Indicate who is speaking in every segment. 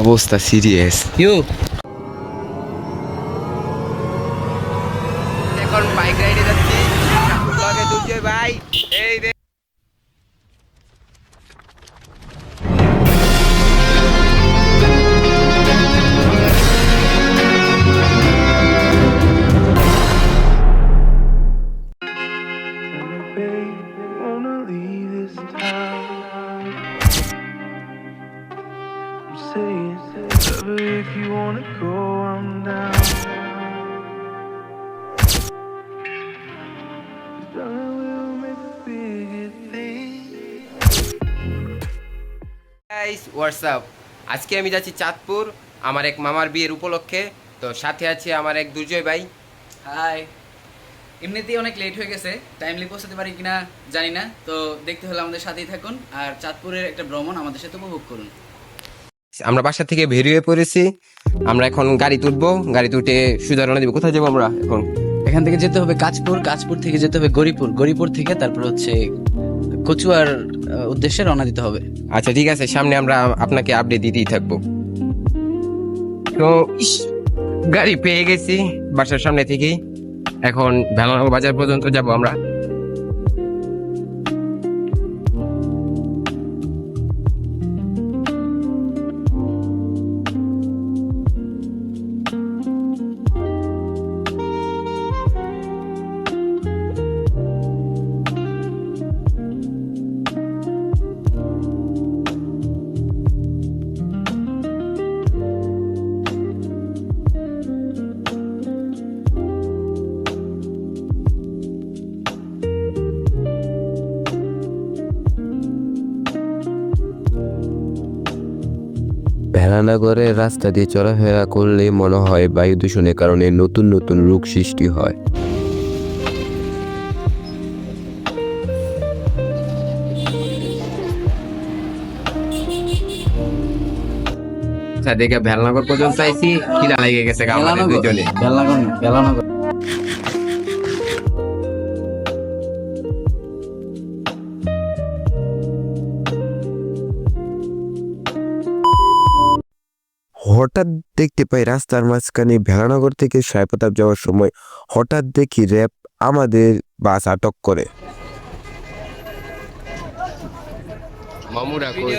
Speaker 1: অবস্থা সিরিয়াস। এখন বাইক রাইডে যাচ্ছি ব্লগে দুর্জয় ভাই। এই রে
Speaker 2: If you wanna go, I'm down. Darling, we'll make a bigger thing.
Speaker 1: Guys WhatsApp, আজকে আমি যাচ্ছি চাঁদপুর আমার এক মামার বিয়ের উপলক্ষে। তো সাথে আছে আমার এক দুর্জয় ভাই।
Speaker 3: হাই। এমনিতেই অনেক লেট হয়ে গেছে, টাইমলি পৌঁছাতে পারি কিনা জানি না, তো দেখতে হলে আমাদের সাথেই থাকুন আর চাঁদপুরের একটা ভ্রমণ আমাদের সাথে উপভোগ করুন।
Speaker 1: আমরা বাসা থেকে বেরিয়ে পড়েছি, আমরা এখন গাড়ি তুলবো, গাড়ি তুলতে সোজা রওনা দিব। কোথায় যাবো আমরা এখন?
Speaker 3: এখান থেকে যেতে হবে কাঁচপুর, কাঁচপুর থেকে যেতে হবে গরিপুর, গরিপুর থেকে তারপর হচ্ছে কচুয়ার উদ্দেশ্যে রওনা দিতে হবে।
Speaker 1: আচ্ছা ঠিক আছে, সামনে আমরা আপনাকে আপডেট দিতেই থাকবো। তো গাড়ি পেয়ে গেছি বাসার সামনে থেকেই, এখন ভেলানগর বাজার পর্যন্ত যাব আমরা।
Speaker 4: ভেলানগরের রাস্তা দিয়ে চলাফেরা করলে মনে হয় বায়ু দূষণের কারণে নতুন নতুন রোগ সৃষ্টি হয়।
Speaker 1: দেখে ভেলানগর পর্যন্ত আইছি, খিদা লেগে গেছে আমাদের দুজনে।
Speaker 3: ভেলানগর
Speaker 4: হঠাৎ দেখতে পাই রাস্তার মাঝখানে ভেলানগর থেকে সায়প্রতাপ যাওয়ার সময় হঠাৎ দেখি র্যাব আমাদের বাস আটক করে।
Speaker 1: মামুরা কই?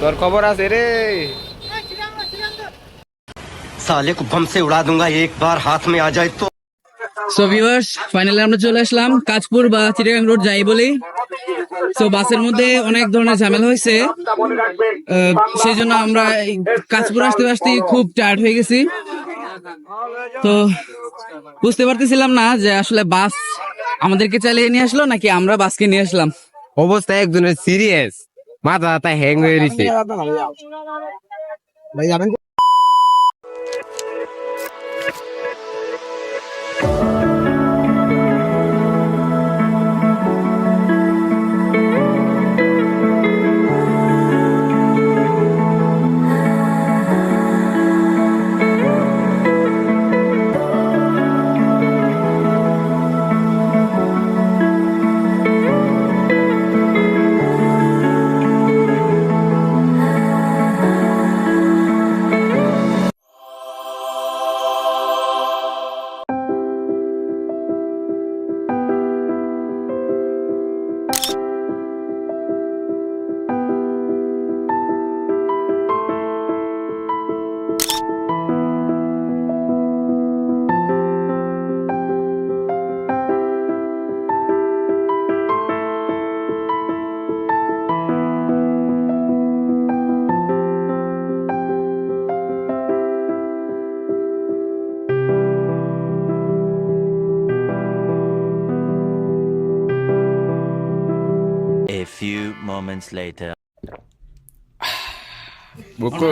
Speaker 1: তোর খবর আছে রে?
Speaker 5: साले को बम से उड़ा दूंगा एक बार हाथ में आ जाए तो।
Speaker 3: সো ভিউয়ার্স, ফাইনালি আমরা চলে আসলাম কাঁচপুর বা চিটাগাং রোড যাই বলি। সো বাসের মধ্যে অনেক ধরনের ঝামেলা হয়েছে, সেই জন্য আমরা কাঁচপুর আসতে আসতে খুব টায়ার্ড হয়ে গেছি। তো বুঝতে পারতেছিলাম না যে আসলে বাস আমাদেরকে চালিয়ে নিয়ে আসলো নাকি আমরা বাসকে নিয়ে আসলাম।
Speaker 1: অবস্থা একজনের সিরিয়াস, মাথা ব্যথা হ্যাং হয়ে গেছে।
Speaker 6: A few moments later.
Speaker 1: বুকু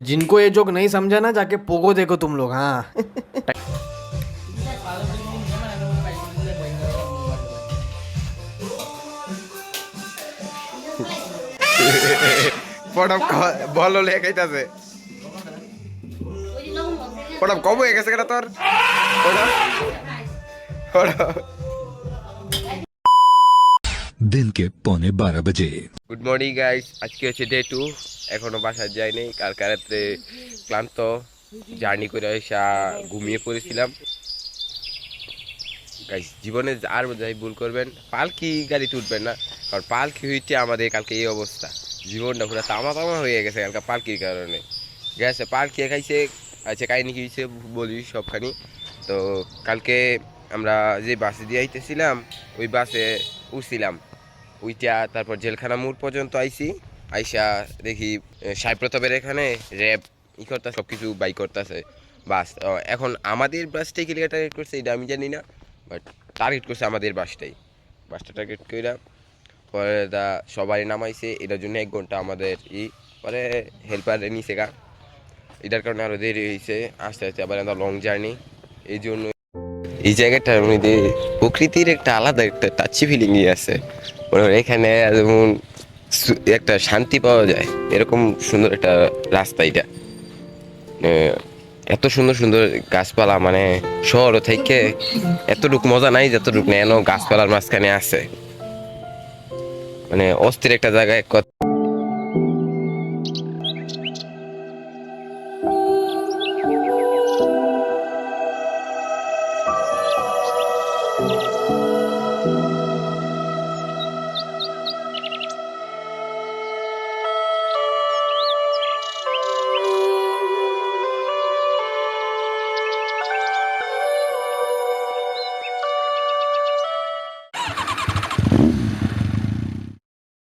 Speaker 7: जिनको ये जोक नहीं समझा ना जाके पोगो देखो तुम लोग। हाँ
Speaker 1: পড়ব বলো লেখাইতাছে। ওটা কম হয়ে গেছে কেন তোর ওটা ওটা
Speaker 8: दिन के 11:15
Speaker 1: গুড মর্নিং গাইস, আজকে হচ্ছে ডে 2। এখনো বাসায় যাইনি, কালকে রাত্রে ক্লান্ত জার্নি করে এসে ঘুমিয়ে পড়েছিলাম। গাইস জীবনে আর যাই ভুল করবেন, পালকি গাড়িতে উঠবেন না, কারণ পালকি হইতে আমাদের কালকে এই অবস্থা, জীবনটা পুরো তামা তামা হয়ে গেছে কালকে পালকির কারণে। গেছে পালকি খাইছে, আচ্ছা কাহিনি কি হয়েছে বলি সবখানি। তো কালকে আমরা যে বাসে দিয়ে আইতেছিলাম ওই বাসে উঠছিলাম, ওইটা তারপর জেলখানা মোড় পর্যন্ত আইছি। আইসা দেখি সাই প্রতাপের এখানে র্যাব ই করতেছে, সব কিছু বাই করতেছে বাস। এখন আমাদের বাসটাই কি লিগে টার্গেট করছে এটা আমি জানি না, বাট টার্গেট করছে আমাদের বাসটা টার্গেট করে পরে সবাই নামাইছে। এটার জন্য 1 ঘন্টা আমাদের পরে হেল্পার নিচে গা, এটার কারণে আরও দেরি হয়েছে। আস্তে আস্তে আবার আমরা লং জার্নি, এই জন্য এই জায়গাটার মধ্যে প্রকৃতির একটা আলাদা একটা টাচি ফিলিংই আছে। এখানে যেমন একটা শান্তি পাওয়া যায়, এরকম সুন্দর একটা রাস্তা। এটা এত সুন্দর সুন্দর গাছপালা, মানে শহর থেকে এতটুকু মজা নাই যতটুকু নেন গাছপালার মাঝখানে আছে, মানে অস্থির একটা জায়গায়।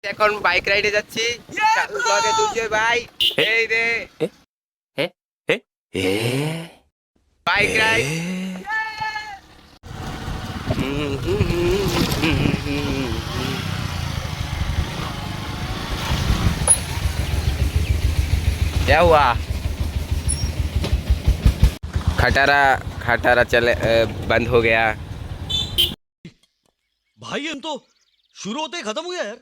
Speaker 1: এখন বাইক রাইডে যাচ্ছি, লগে দুর্জয় ভাই, এই রে বাইক রাইড। क्या हुआ? खटारा चले बंद हो गया
Speaker 6: भाई हम तो शुरू होते ही खत्म हो गया यार।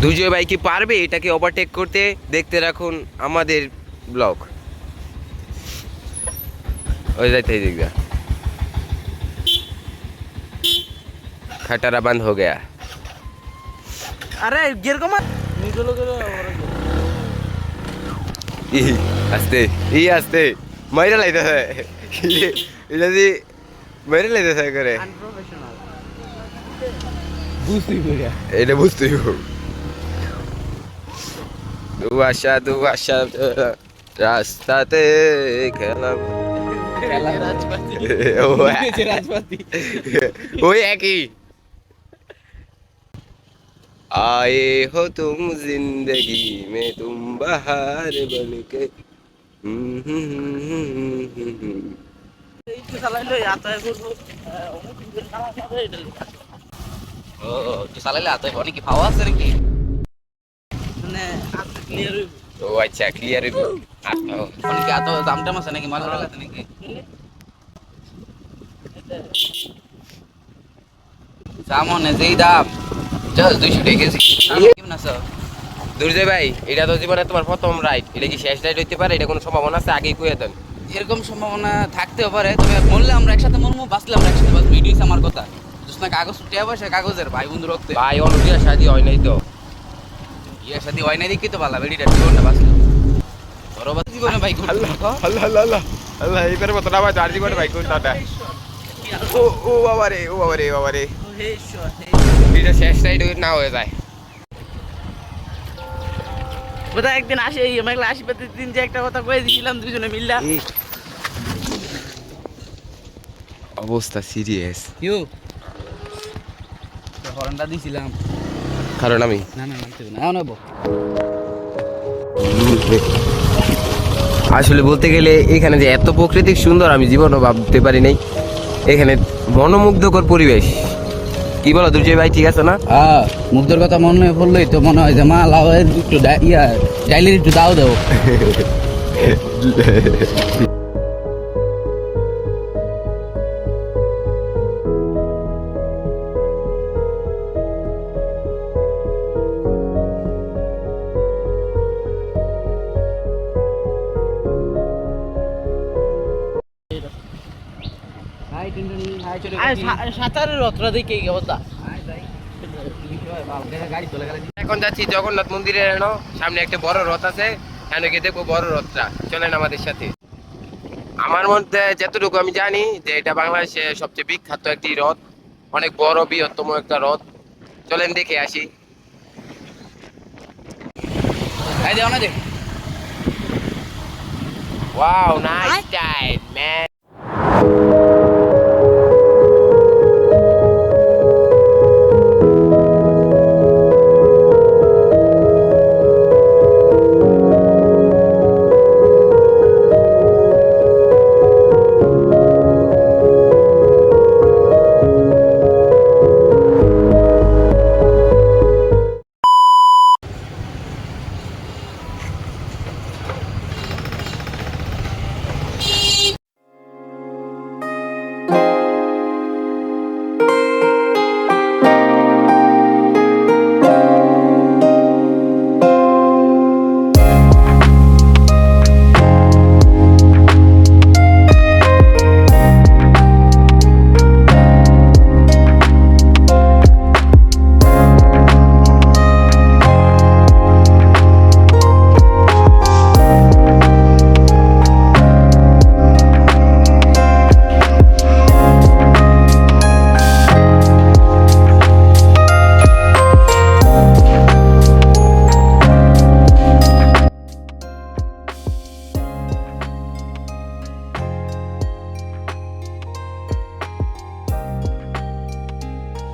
Speaker 1: দুর্জয় ভাই কি পারবে এটাকে ওভারটেক করতে? দেখতে রাখুন আমাদের ব্লগ। ওই যাইতে দেখবা खटारा बंद हो गया।
Speaker 3: আরে কিরকম
Speaker 1: আস্তে আস্তে মাইরা লাইতেছে, এটা দি মাইরা লাইতেছে করে এটা বুঝতেই দু আশা রাস্তাতে খেলাম ওই একই आए हो तुम जिंदगी में तुम बहार बनके।
Speaker 3: চালাইলে হাতে অনেক ভাও আছে নাকি? মানে ক্লিয়ার
Speaker 1: ও আচ্ছা ক্লিয়ার
Speaker 3: অনেক এত দাম টাম আছে নাকি? মাল আছে নাকি? সামনে যেই দাম জাস্ট 200 টাকা কেজি। কেমন আছো
Speaker 1: দুর্জয় ভাই? এটা তো জীবনে তোমার প্রথম রাইড, এটা কি শেষ রাইড হইতে পারে? এটা কোনো সম্ভাবনা আছে? আগেই কইয়া দেন।
Speaker 3: এরকম সম্ভাবনা থাকতেও পারে, তবে মরলে আমরা একসাথে মরবো, বাঁচলে আমরা একসাথে বাঁচবো, এটাই হচ্ছে আমার কথা। বুঝছ না? কাগজ টিয়া পয়সা কাগজের, ভাই বন্ধু রক্তে।
Speaker 1: ভাই অনুবিয়া শাদি হয় নাই তো,
Speaker 3: ইয়ের সাথে হয় নাই দেখি তো ভালো বেডিটা জীবনটা বাঁচলো। ধরো বাঁচি জীবনে ভাই
Speaker 1: আল্লাহ আল্লাহ আল্লাহ আল্লাহ আল্লাহ এইবারে মতো না ভাই, আর জীবনে ভাই কোন দাদা ও বাবা রে এটা শেষ রাইড না হয়ে যায়।
Speaker 3: বোধহয় একদিন আসে মেঘলা আশীর্বাদের দিন যে একটা কথা কয়ে দিয়েছিলাম দুজনে মিল্লা।
Speaker 1: অবস্থা সিরিয়াস।
Speaker 3: কিউ হরনটা দিছিলাম
Speaker 1: কারণ আমি
Speaker 3: না নেবো।
Speaker 1: আসলে বলতে গেলে এখানে যে এত প্রাকৃতিক সুন্দর আমি জীবনও ভাবতে পারি নাই। এখানে মনোমুগ্ধকর পরিবেশ, কি বলো দুর্জয় ভাই? ঠিক আছে না?
Speaker 3: মুগ্ধর কথা মনে পড়লেই তো মনে হয় যে মা লাউ একটু ডাইলির একটু দাও দাও। সাঁতারের রথটা দেখে কি অবস্থা?
Speaker 1: এখন যাচ্ছি জগন্নাথ মন্দিরের সামনে একটা বড় রথ আছে, এখানে গিয়ে দেখবো বড় রথটা। চলেন আমাদের সাথে। আমার মধ্যে যতটুকু আমি জানি যে এটা বাংলাদেশে সবচেয়ে বিখ্যাত একটি রথ, অনেক বড় বৃহত্তম একটা রথ। চলেন দেখে আসি। Wow, nice time man.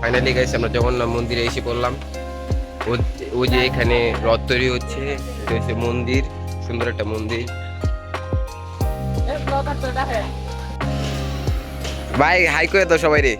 Speaker 1: Finally guys আমরা জগন্নাথ মন্দিরে এসে পড়লাম। ওই যে এখানে রথ তৈরি হচ্ছে, এটা হচ্ছে মন্দির, সুন্দর একটা মন্দির। ভাই হাই করে দাও সবাই রে।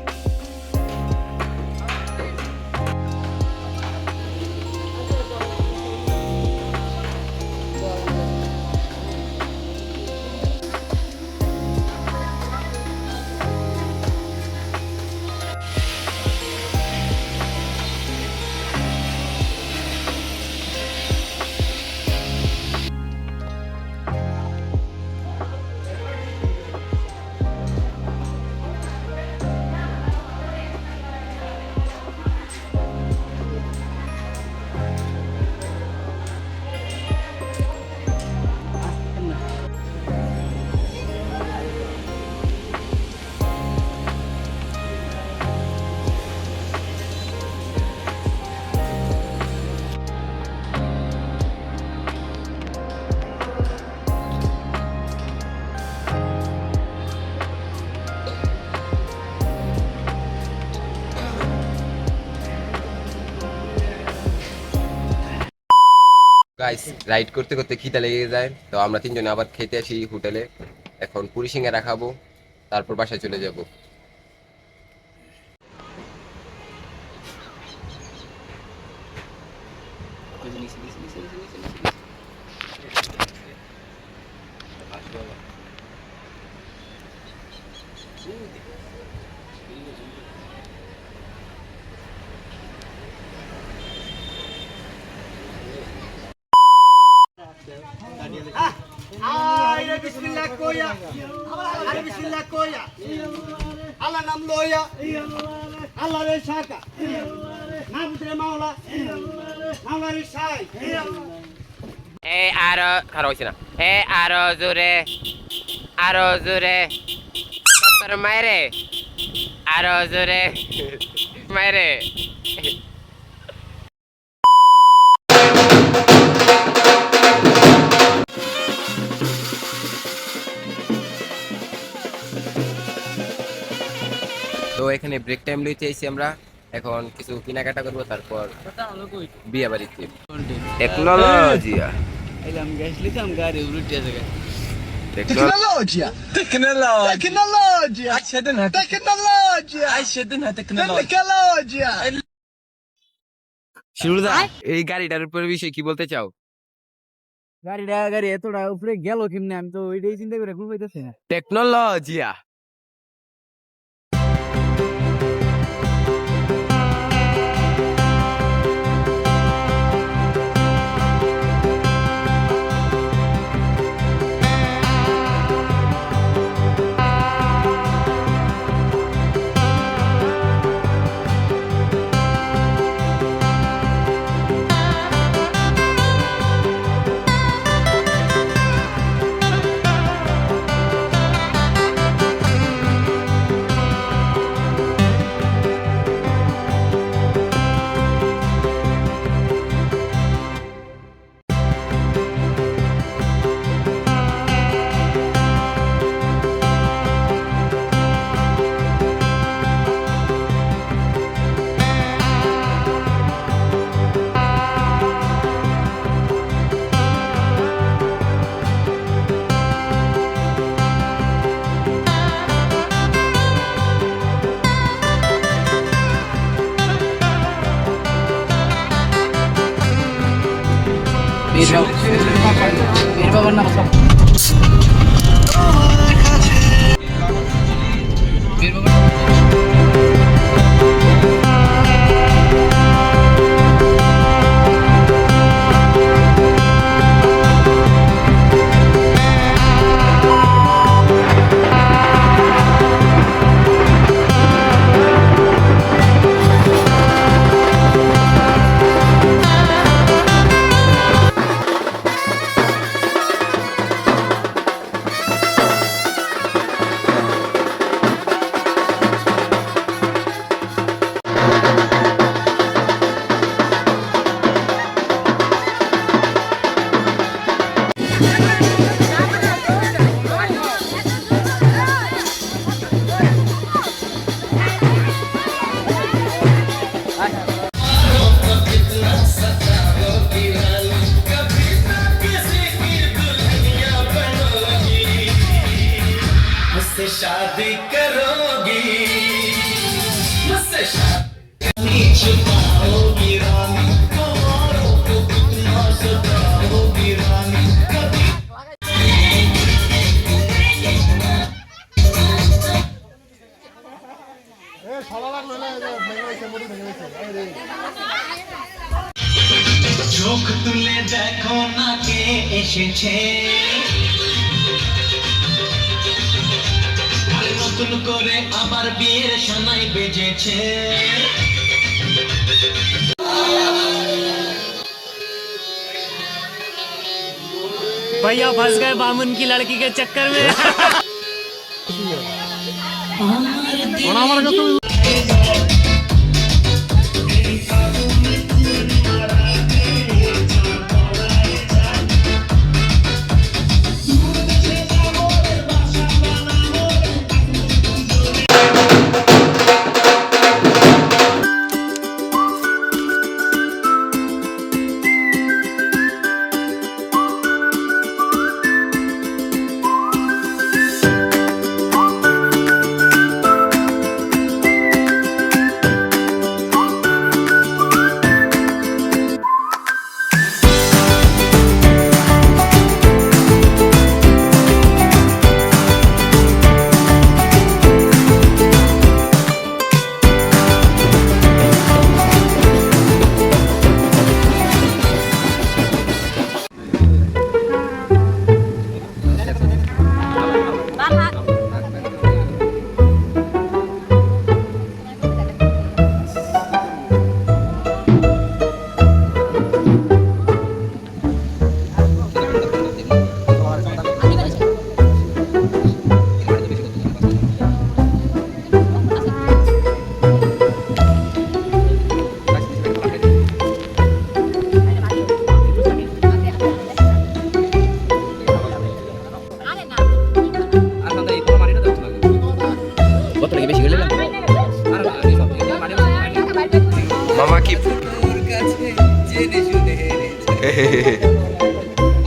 Speaker 1: গাইস রাইড করতে করতে খিদা লেগে যায়, তো আমরা তিনজনে আবার খেতে আসি হোটেলে। এখন পুরি সিঙ্গারা খাবো, তারপর বাসায় চলে যাব।
Speaker 9: বিসমিল্লাহ কইয়া আরে বিসমিল্লাহ কইয়া আল্লাহ নাম লইয়া আল্লাহ রে সাকা নামতে মাওলা মাওলা রে সাই
Speaker 1: আরো খারাপ হয়েছে না। আরো জোরে, আরো জোরে তোর মায়েরে, আরো জোরে মায়েরে। তো এখানে ব্রেক টাইম লইতে আইছি আমরা, এখন কিছু কেনাকাটা করবো, তারপর বিয়ে বাড়িতে। টেকনোলজি
Speaker 3: এলাম গ্যাস লিখাম গাড়ি উল্টে আছে।
Speaker 9: تكنولوجيا تكنولوجيا عشدنا تكنولوجيا عشدنا تكنولوجيا
Speaker 1: শিরুদা, এই গাড়িটার উপর বিষয়ে কি বলতে চাও?
Speaker 3: গাড়ি এতটা উপরে গেল কেমনে, আমি তো ওইটাই চিন্তা করে ঘুম পাইতেছি না।
Speaker 1: টেকনোলজিয়া।
Speaker 3: এর বাবার নাম
Speaker 9: চোখ তুলে দেখো না কে এসেছে, আর নতুন করে আবার বিয়ের সানাই বেজেছে।
Speaker 6: भैया फंस गए बामुन की लड़की के चक्कर में।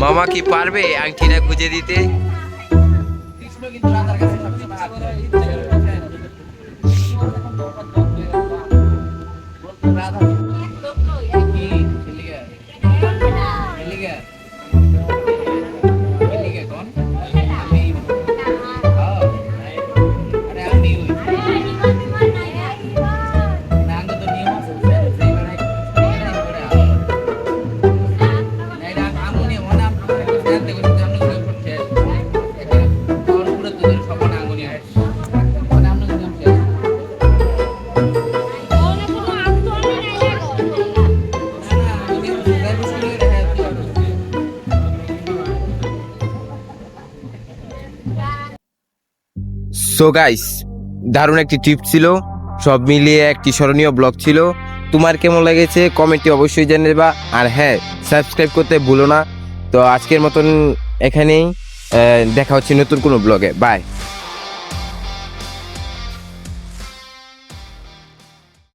Speaker 1: মামা কি পারবে আংটিটা খুঁজে দিতে? সো গাইস, দারুণ একটি ট্রিপ ছিল, সব মিলিয়ে একটি স্মরণীয় ব্লগ ছিল। তোমার কেমন লেগেছে কমেন্টে অবশ্যই জানাবা, আর হ্যাঁ সাবস্ক্রাইব করতে ভুলো না। তো আজকের মতন এখানেই, দেখা হচ্ছে নতুন কোনো ব্লগে। বাই।